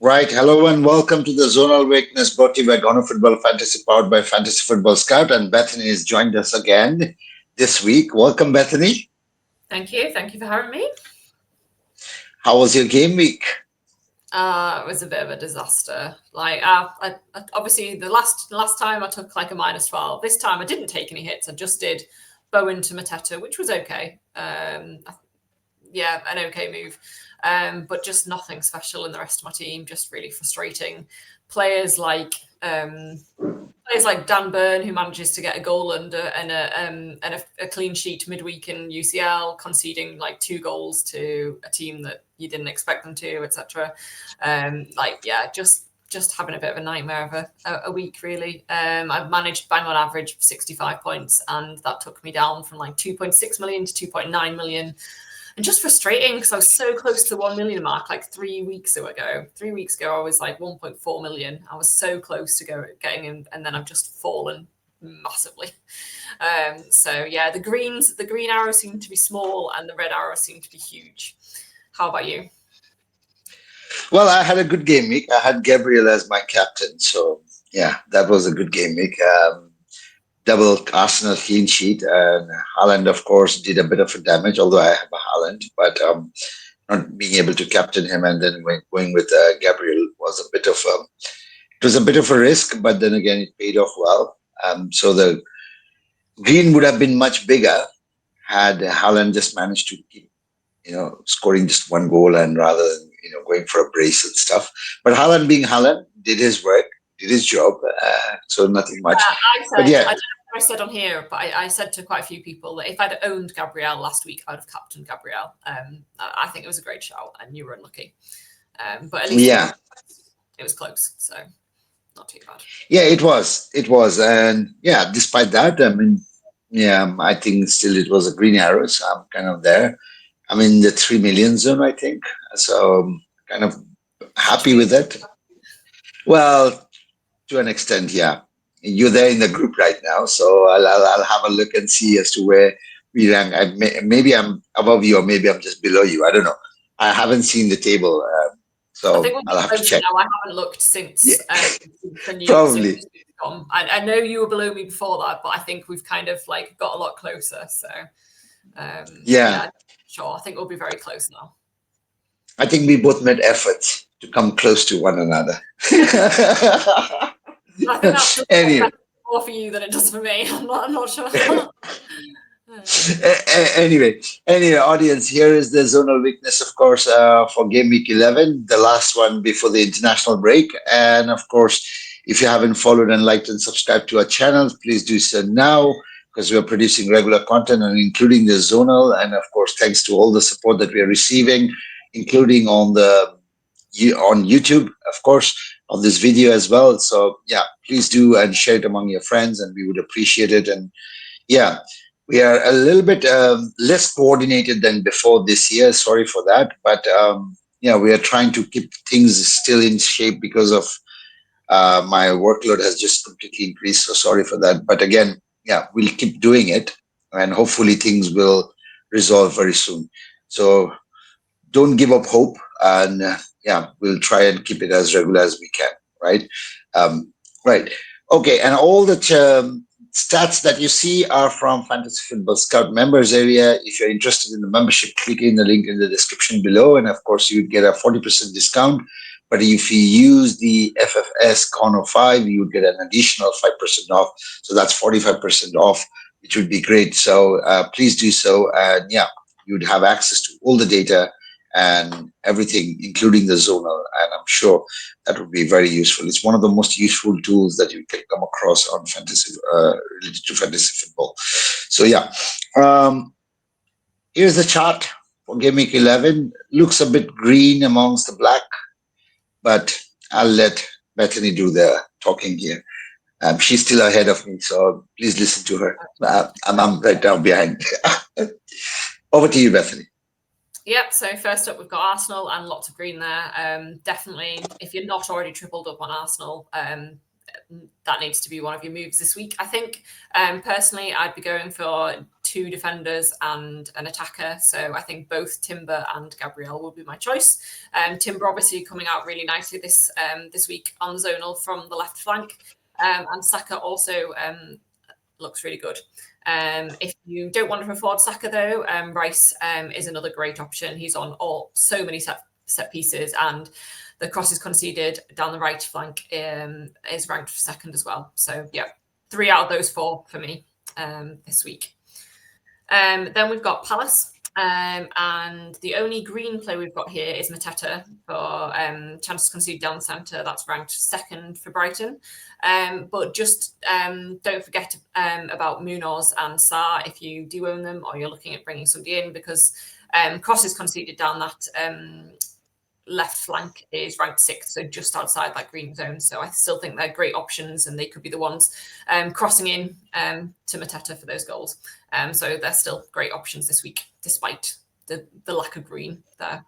Right. Hello and welcome to the Zonal Weakness brought to you by Gono Football Fantasy, powered by Fantasy Football Scout. And Bethany has joined us again this week. Welcome, Bethany. Thank you. Thank you for having me. How was your game week? It was a bit of a disaster. Obviously the last time I took like a -12. This time I didn't take any hits. I just did Bowen to Mateta, which was okay. Yeah, an okay move. But just nothing special in the rest of my team. Just really frustrating. Players like Dan Burn, who manages to get a goal and a clean sheet midweek in UCL, conceding like 2 goals to a team that you didn't expect them to, etc. Just having a bit of a nightmare of a week, really. I've managed bang on average 65 points, and that took me down from like 2.6 million to 2.9 million. And just frustrating because I was so close to the 1 million mark like 3 weeks ago. 3 weeks ago, I was like 1.4 million. I was so close to getting in, and then I've just fallen massively. So yeah, the green arrows seem to be small and the red arrows seem to be huge. How about you? Well, I had a good game week. I had Gabriel as my captain. So, yeah, that was a good game week. Double Arsenal clean sheet. And Haaland, of course, did a bit of a damage, although I have a Haaland. But not being able to captain him and then going with Gabriel was a bit of it was a bit of a risk, but then again, it paid off well. So the green would have been much bigger had Haaland just managed to keep, scoring just one goal and rather than, going for a brace and stuff. But Haaland being Haaland did his work, did his job. So nothing much. But I yeah. don't know if I said on here, but I said to quite a few people that if I'd owned Gabriel last week, I'd have captained Gabriel. I think it was a great shout and you were unlucky. But at least it was close. So not too bad. Yeah, it was. And yeah, despite that, I mean, yeah, I think still it was a green arrow. So I'm kind of there. I'm in the 3 million zone, I think. So I'm kind of happy with it. Well, to an extent, yeah. You're there in the group right now, so I'll have a look and see as to where we rank. Maybe I'm above you, or maybe I'm just below you. I don't know. I haven't seen the table, so I think I'll have to check. now. I haven't looked since the news. Probably. I know you were below me before that, but I think we've kind of like got a lot closer. So yeah, sure. I think we'll be very close now. I think we both made efforts to come close to one another. I think that's anyway. More for you than it does for me. I'm not sure. Anyway, audience, here is the zonal weakness, of course, for game week 11, the last one before the international break. And of course, if you haven't followed and liked and subscribed to our channel, please do so now, because we are producing regular content and including the zonal. And of course, thanks to all the support that we are receiving, including on YouTube, of course, on this video as well. So yeah, please do and share it among your friends, and we would appreciate it. And yeah, we are a little bit less coordinated than before this year. Sorry for that, but yeah, we are trying to keep things still in shape because of my workload has just completely increased. So sorry for that. But again, yeah, we'll keep doing it, and hopefully things will resolve very soon. So don't give up hope, and yeah, we'll try and keep it as regular as we can. Right, right. Okay, and all the stats that you see are from Fantasy Football Scout members area. If you're interested in the membership, click in the link in the description below, and of course you would get a 40% discount. But if you use the FFS Con 05, you would get an additional 5% off. So that's 45% off, which would be great. So please do so. And yeah, you would have access to all the data and everything, including the zonal. And I'm sure that would be very useful. It's one of the most useful tools that you can come across on fantasy, related to fantasy football. So yeah, here's the chart for Game Week 11. Looks a bit green amongst the black, but I'll let Bethany do the talking here. She's still ahead of me, so please listen to her. I'm right down behind. Over to you, Bethany. Yep, so first up, we've got Arsenal and lots of green there. Definitely, if you're not already tripled up on Arsenal, that needs to be one of your moves this week. I think, personally, I'd be going for 2 defenders and an attacker. So I think both Timber and Gabriel will be my choice. Timber obviously coming out really nicely this week on zonal from the left flank. And Saka also looks really good. If you don't want to afford Saka though, Rice is another great option. He's on so many set pieces, and the crosses conceded down the right flank is ranked second as well. So yeah, 3 out of those 4 for me this week. Then we've got Palace. And the only green play we've got here is Mateta for chances conceded down the centre. That's ranked second for Brighton. But just don't forget about Munoz and Sarr if you do own them or you're looking at bringing somebody in, because crosses conceded down that left flank is ranked 6th, so just outside that green zone. So I still think they're great options, and they could be the ones crossing in to Mateta for those goals. So they're still great options this week, despite the lack of green there.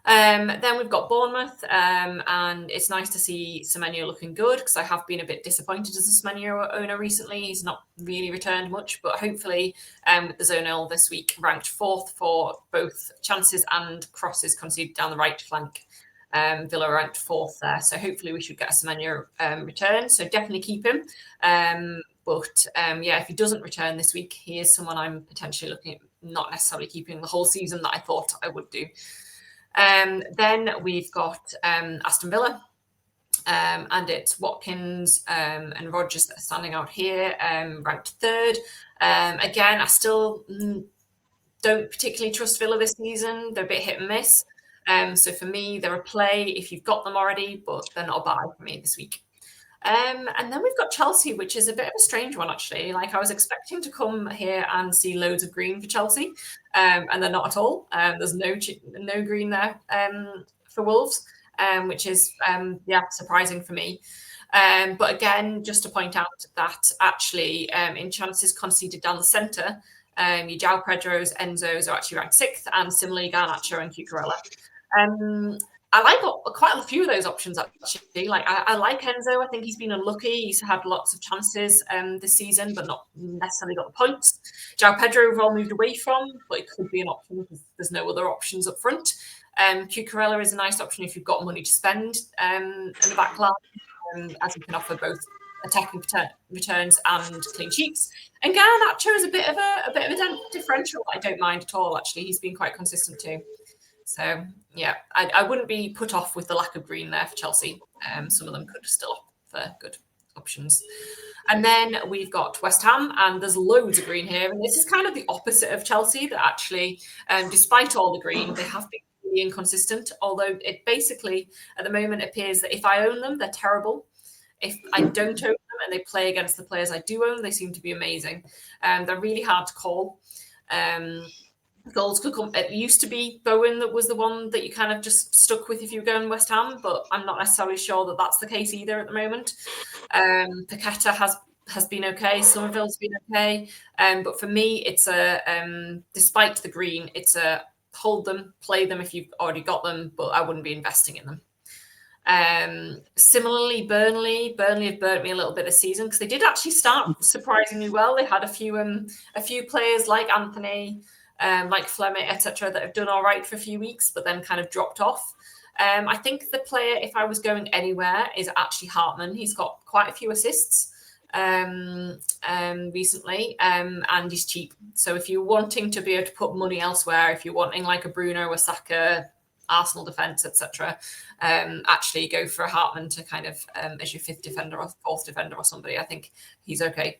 Then we've got Bournemouth, and it's nice to see Semenyo looking good, because I have been a bit disappointed as a Semenyo owner recently. He's not really returned much, but hopefully with the zonal this week, ranked 4th for both chances and crosses conceded down the right flank. Villa ranked 4th there, so hopefully we should get a Semenyo return. So definitely keep him. But yeah, if he doesn't return this week, he is someone I'm potentially looking at not necessarily keeping the whole season that I thought I would do. Then we've got Aston Villa, and it's Watkins and Rodgers that are standing out here, ranked 3rd. Again, I still don't particularly trust Villa this season. They're a bit hit and miss. So for me, they're a play if you've got them already, but they're not a buy for me this week. And then we've got Chelsea, which is a bit of a strange one, actually. Like, I was expecting to come here and see loads of green for Chelsea, and they're not at all. There's no green there for Wolves, which is, yeah, surprising for me. But again, just to point out that actually in chances conceded down the centre, your João Pedros, Enzos are actually ranked 6th, and similarly Garnacho and Cucurella. I like quite a few of those options, actually. Like, I like Enzo. I think he's been unlucky. He's had lots of chances this season, but not necessarily got the points. João Pedro we've all moved away from, but it could be an option because there's no other options up front. Cucurella is a nice option if you've got money to spend in the back line, as he can offer both attacking returns and clean sheets. And Garnacho is a bit of a differential I don't mind at all, actually. He's been quite consistent too. So, yeah, I wouldn't be put off with the lack of green there for Chelsea. Some of them could still offer good options. And then we've got West Ham, and there's loads of green here. And this is kind of the opposite of Chelsea, that actually, despite all the green, they have been really inconsistent. Although it basically, at the moment, appears that if I own them, they're terrible. If I don't own them and they play against the players I do own, they seem to be amazing. They're really hard to call. Goals could come. It used to be Bowen that was the one that you kind of just stuck with if you were going West Ham, but I'm not necessarily sure that that's the case either at the moment. Paqueta has been okay. Somerville's been okay. But for me, it's despite the green, it's a hold them, play them if you've already got them, but I wouldn't be investing in them. Similarly, Burnley have burnt me a little bit this season, because they did actually start surprisingly well. They had a few players like Anthony, like Fleming, etc., that have done all right for a few weeks, but then kind of dropped off. I think the player, if I was going anywhere, is actually Hartman. He's got quite a few assists recently, and he's cheap. So if you're wanting to be able to put money elsewhere, if you're wanting like a Bruno or Saka, Arsenal defence, etc., actually go for a Hartman to kind of as your 5th defender or 4th defender or somebody. I think he's okay.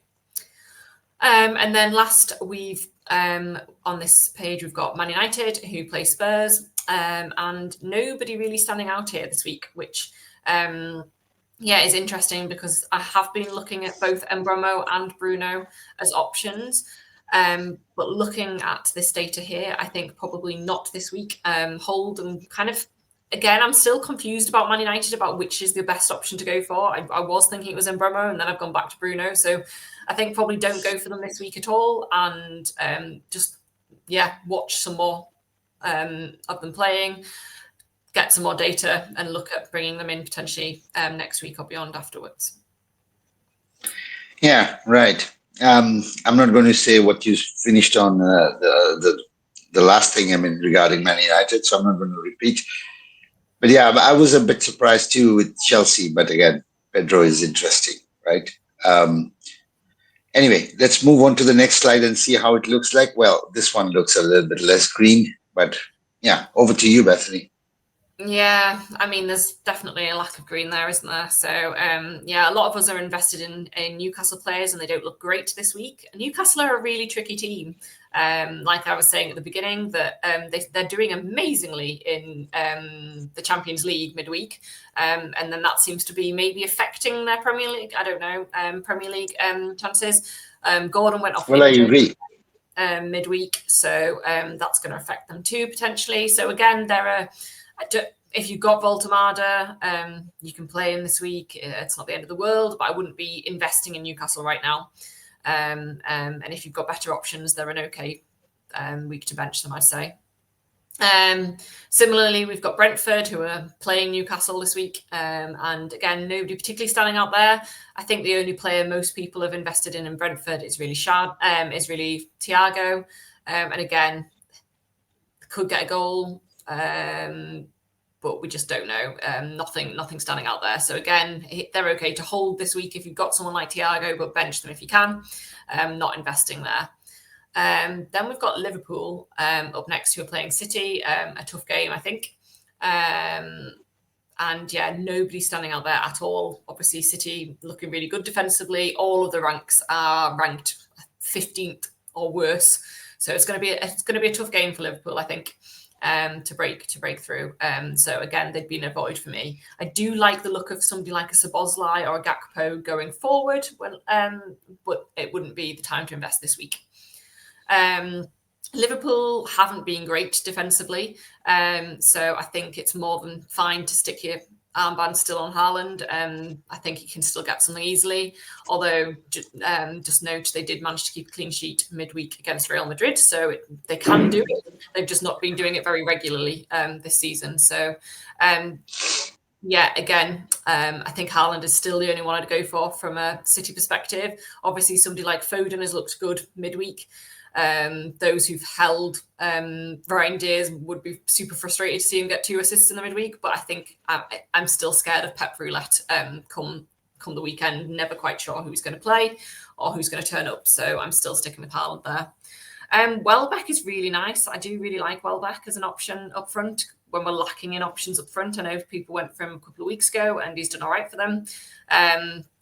And then last, we've on this page, we've got Man United, who play Spurs, and nobody really standing out here this week, which is interesting, because I have been looking at both Mbeumo and Bruno as options. But looking at this data here, I think probably not this week. Hold and kind of, again, I'm still confused about Man United, about which is the best option to go for. I was thinking it was Mbeumo, and then I've gone back to Bruno. So I think probably don't go for them this week at all, and just watch some more of them playing, get some more data, and look at bringing them in potentially next week or beyond afterwards. Yeah, right. I'm not going to say what you finished on the last thing. I mean, regarding Man United, so I'm not going to repeat. But yeah, I was a bit surprised too with Chelsea. But again, Pedro is interesting, right? Um, anyway, let's move on to the next slide and see how it looks like. Well, this one looks a little bit less green, but yeah, over to you, Bethany. Yeah, I mean, there's definitely a lack of green there, isn't there? So, yeah, a lot of us are invested in Newcastle players, and they don't look great this week. Newcastle are a really tricky team. Like I was saying at the beginning, that they're doing amazingly in the Champions League midweek, and then that seems to be maybe affecting their Premier League. I don't know, Premier League chances. Gordon went off Well, I injured agree. midweek, so that's going to affect them too potentially. So again, if you've got Voltemada, you can play him this week. It's not the end of the world, but I wouldn't be investing in Newcastle right now. And if you've got better options, they're an okay week to bench them, I'd say. Similarly, we've got Brentford, who are playing Newcastle this week. And again, nobody particularly standing out there. I think the only player most people have invested in Brentford is really Thiago. And again, could get a goal. But we just don't know. Nothing standing out there. So again, they're okay to hold this week if you've got someone like Thiago, but bench them if you can. Not investing there. Then we've got Liverpool up next, who are playing City. A tough game, I think. And yeah, nobody standing out there at all. Obviously, City looking really good defensively. All of the ranks are ranked 15th or worse. So it's going to be a tough game for Liverpool, I think. To break through. So again, they'd be an avoid for me. I do like the look of somebody like a Szoboszlai or a Gakpo going forward, but it wouldn't be the time to invest this week. Liverpool haven't been great defensively, so I think it's more than fine to stick your armband still on Haaland. I think he can still get something easily, although just note they did manage to keep a clean sheet midweek against Real Madrid, so they can do it. They've just not been doing it very regularly this season. So yeah, again, I think Haaland is still the only one I'd go for from a City perspective. Obviously, somebody like Foden has looked good midweek. Those who've held Ryan Diaz would be super frustrated to see him get 2 assists in the midweek, but I think I'm still scared of Pep Roulette come the weekend. Never quite sure who's going to play or who's going to turn up, so I'm still sticking with Haaland there. Welbeck is really nice. I do really like Welbeck as an option up front when we're lacking in options up front. I know people went for him a couple of weeks ago and he's done all right for them.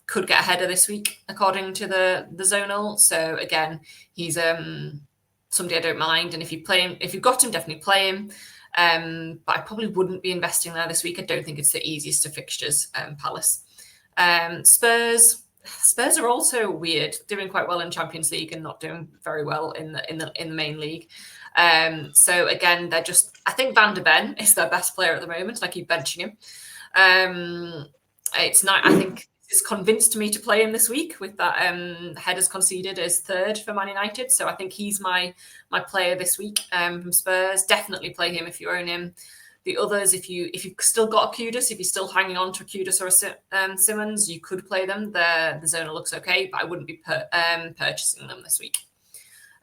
Could get a header this week, according to the zonal. So again, he's somebody I don't mind. And if you've got him, definitely play him. But I probably wouldn't be investing there this week. I don't think it's the easiest of fixtures. Palace, Spurs are also weird, doing quite well in Champions League and not doing very well in the main league. So again, I think Van de Ven is their best player at the moment. I keep benching him. It's not. I think it's convinced me to play him this week with that headers conceded as third for Man United. So I think he's my player this week from Spurs. Definitely play him if you own him. The others, if you've still got a Kudus, if you're still hanging on to a Kudus or a Simmons, you could play them. The zona looks okay, but I wouldn't be purchasing them this week.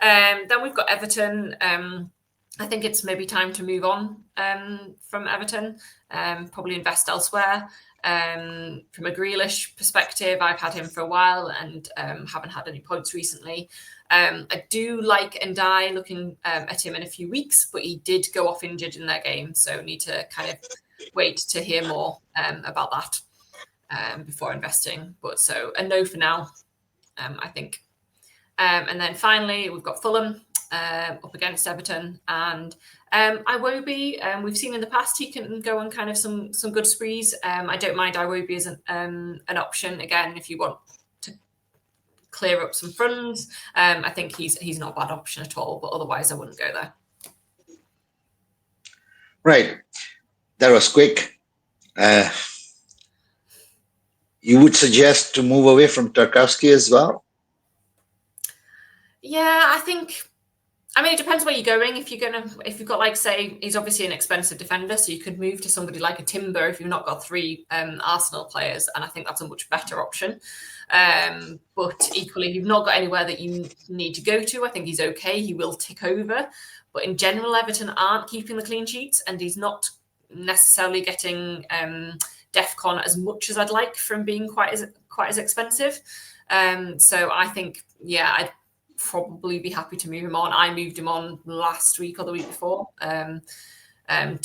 Then we've got Everton. I think it's maybe time to move on from Everton, probably invest elsewhere. From a Grealish perspective, I've had him for a while and haven't had any points recently. I do like Ndiaye looking at him in a few weeks, but he did go off injured in their game, so need to kind of wait to hear more about that before investing. But so a no for now, I think. And then finally, we've got Fulham up against Everton, and Iwobi. We've seen in the past he can go on kind of some good sprees. I don't mind Iwobi as an option again if you want to clear up some funds. I think he's not a bad option at all, but otherwise I wouldn't go there. Right, that was quick. You would suggest to move away from Tarkowski as well? Yeah, I think I mean, it depends where you're going. If you've got, like, say, he's obviously an expensive defender, so you could move to somebody like a Timber if you've not got 3 Arsenal players, and I think that's a much better option. But equally, if you've not got anywhere that you need to go to, I think he's okay. He will tick over. But in general, Everton aren't keeping the clean sheets, and he's not necessarily getting DEFCON as much as I'd like from being quite as expensive. So I think, yeah, I'd probably be happy to move him on. I moved him on last week or the week before to an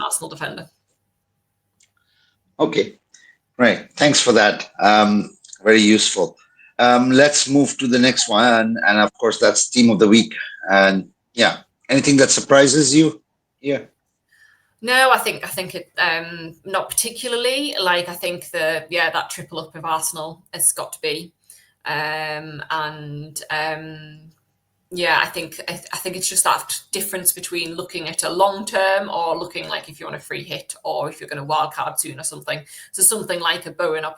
Arsenal defender. Okay, right. Thanks for that. Very useful. Let's move to the next one, and of course, that's team of the week. And yeah, anything that surprises you? Yeah. No, I think it not particularly. Like, I think that triple up of Arsenal has got to be, yeah, I think it's just that difference between looking at a long term or looking like if you're on a free hit or if you're going to wild card soon or something. So something like a Bowen or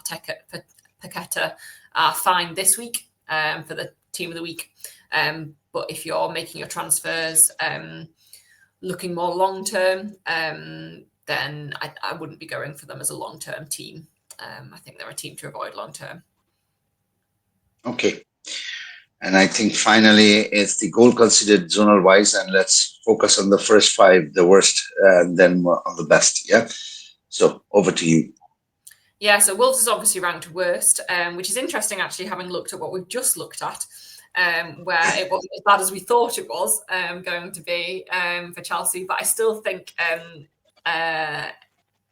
Paqueta are fine this week for the team of the week. But if you're making your transfers looking more long term, then I wouldn't be going for them as a long term team. I think they're a team to avoid long term. Okay. And I think finally it's the goal considered zonal wise, and let's focus on the first 5, the worst, and then on the best. Yeah. So over to you. Yeah, so Wolves is obviously ranked worst, which is interesting actually, having looked at what we've just looked at, where it wasn't as bad as we thought it was going to be for Chelsea. But I still think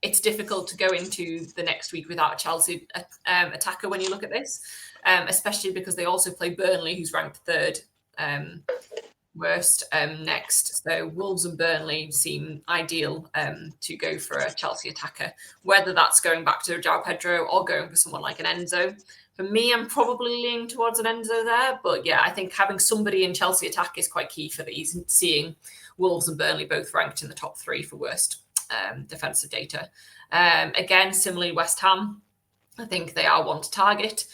it's difficult to go into the next week without a Chelsea attacker when you look at this, especially because they also play Burnley, who's ranked 3rd worst next. So Wolves and Burnley seem ideal to go for a Chelsea attacker, whether that's going back to João Pedro or going for someone like an Enzo. For me, I'm probably leaning towards an Enzo there, but yeah, I think having somebody in Chelsea attack is quite key for these, and seeing Wolves and Burnley both ranked in the top 3 for worst defensive data. Again, similarly, West Ham, I think they are one to target.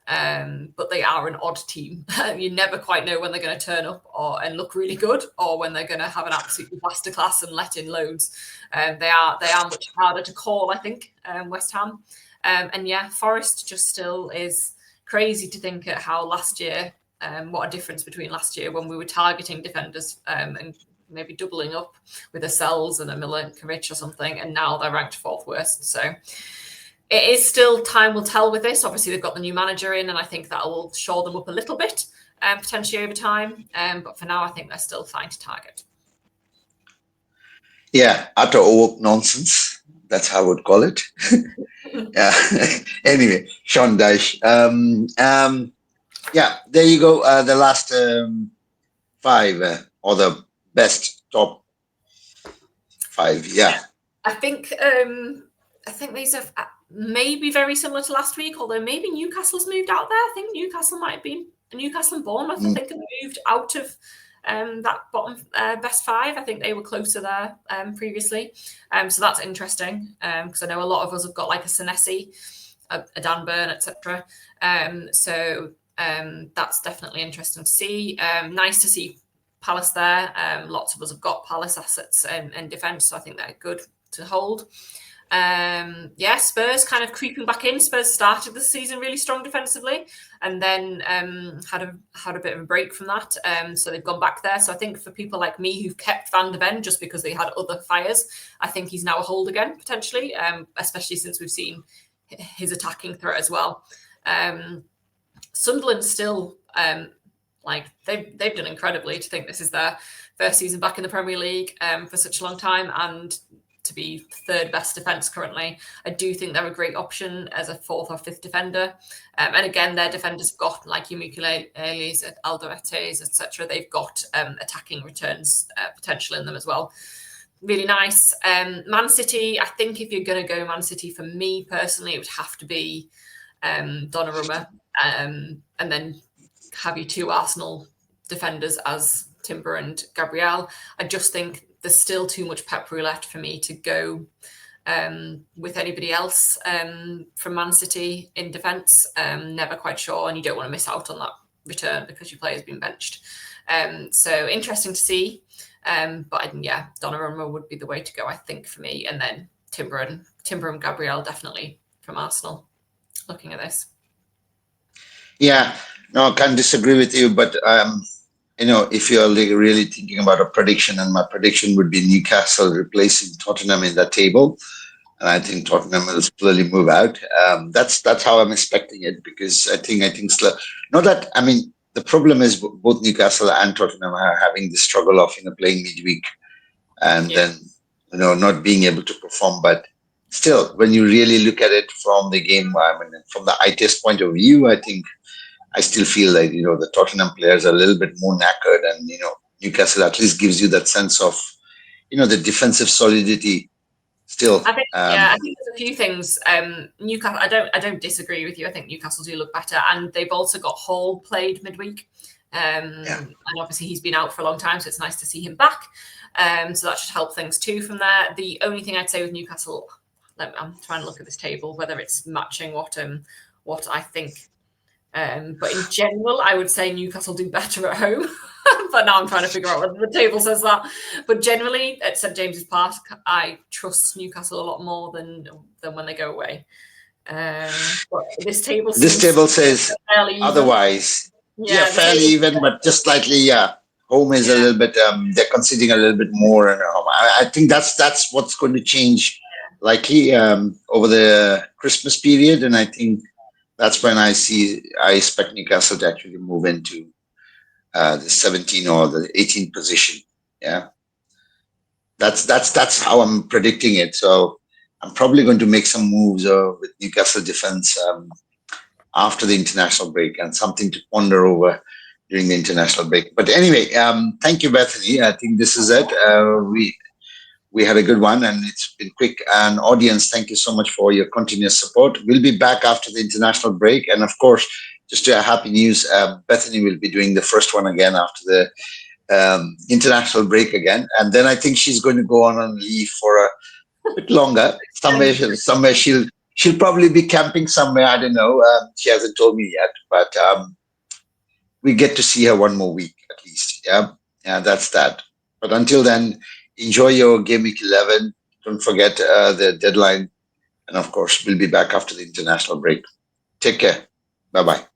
But they are an odd team. You never quite know when they're going to turn up and look really good, or when they're going to have an absolute masterclass and let in loads. They are much harder to call, I think, West Ham. And yeah, Forest just still is crazy to think at how last year, what a difference between last year when we were targeting defenders and maybe doubling up with a Sells and a Milinkovic or something, and now they're ranked 4th worst. So it is still, time will tell with this. Obviously, they've got the new manager in, and I think that will shore them up a little bit, potentially over time. But for now, I think they're still fine to target. Yeah, utter oak nonsense. That's how I would call it. Yeah. Anyway, Sean Dyche. Yeah, there you go. The last 5 or the best top 5. Yeah. I think these are maybe very similar to last week, although maybe Newcastle's moved out there. I think Newcastle might have been Newcastle and Bournemouth. I think have moved out of that bottom best 5. I think they were closer there previously. So that's interesting because I know a lot of us have got like a Senesi, a Dan Burn, etc. So that's definitely interesting to see. Nice to see Palace there. Lots of us have got Palace assets and defence, so I think they're good to hold. Yeah, Spurs kind of creeping back in. Spurs started the season really strong defensively, and then had a bit of a break from that. So they've gone back there. So I think for people like me who've kept Van de Ven just because they had other fires, I think he's now a hold again potentially, especially since we've seen his attacking threat as well. Sunderland still like they've done incredibly to think this is their first season back in the Premier League for such a long time, and to be 3rd best defence currently. I do think they're a great option as a 4th or 5th defender. And again, their defenders have got like 𝐁𝐞𝐭𝐡𝐚𝐤𝐧𝐞𝐬𝐬, Alderete, etc. They've got attacking returns potential in them as well. Really nice. Man City, I think if you're going to go Man City, for me personally, it would have to be Donnarumma, and then have you 2 Arsenal defenders as Timber and Gabriel. I just think there's still too much pep roulette for me to go with anybody else from Man City in defence. Never quite sure, and you don't want to miss out on that return because your player's been benched. So interesting to see. But yeah, Donnarumma would be the way to go, I think, for me. And then Timber and Gabriel definitely from Arsenal. Looking at this. Yeah, no, I can't disagree with you. But if you're like really thinking about a prediction, and my prediction would be Newcastle replacing Tottenham in that table, and I think Tottenham will slowly move out. That's how I'm expecting it, because I think not that, I mean, the problem is both Newcastle and Tottenham are having the struggle of playing midweek, and then not being able to perform. But still, when you really look at it from the game, I mean, from the eye test point of view, I think I still feel like the Tottenham players are a little bit more knackered, and Newcastle at least gives you that sense of the defensive solidity. Still, I think there's a few things. Newcastle, I don't disagree with you. I think Newcastle do look better, and they've also got Hall played midweek, and obviously he's been out for a long time, so it's nice to see him back. So that should help things too from there. The only thing I'd say with Newcastle, I'm trying to look at this table whether it's matching what I think. But in general, I would say Newcastle do better at home. But now I'm trying to figure out whether the table says that. But generally, at St James's Park, I trust Newcastle a lot more than when they go away. But this table says otherwise. Yeah, fairly even, but just slightly. Yeah, home is a little bit. They're conceding a little bit more, and I think that's what's going to change, likely over the Christmas period, and I think that's when I expect Newcastle to actually move into the 17 or the 18th position. Yeah, that's how I'm predicting it. So I'm probably going to make some moves with Newcastle defense after the international break, and something to ponder over during the international break. But anyway, thank you, Bethany. I think this is it. We had a good one, and it's been quick. And audience, thank you so much for your continuous support. We'll be back after the international break. And of course, just to happy news, Bethany will be doing the first one again after the international break again. And then I think she's going to go on leave for a bit longer. Somewhere she'll probably be camping somewhere. I don't know. She hasn't told me yet, but we get to see her one more week at least. Yeah, that's that. But until then, enjoy your Game Week 11. Don't forget the deadline. And of course, we'll be back after the international break. Take care. Bye-bye.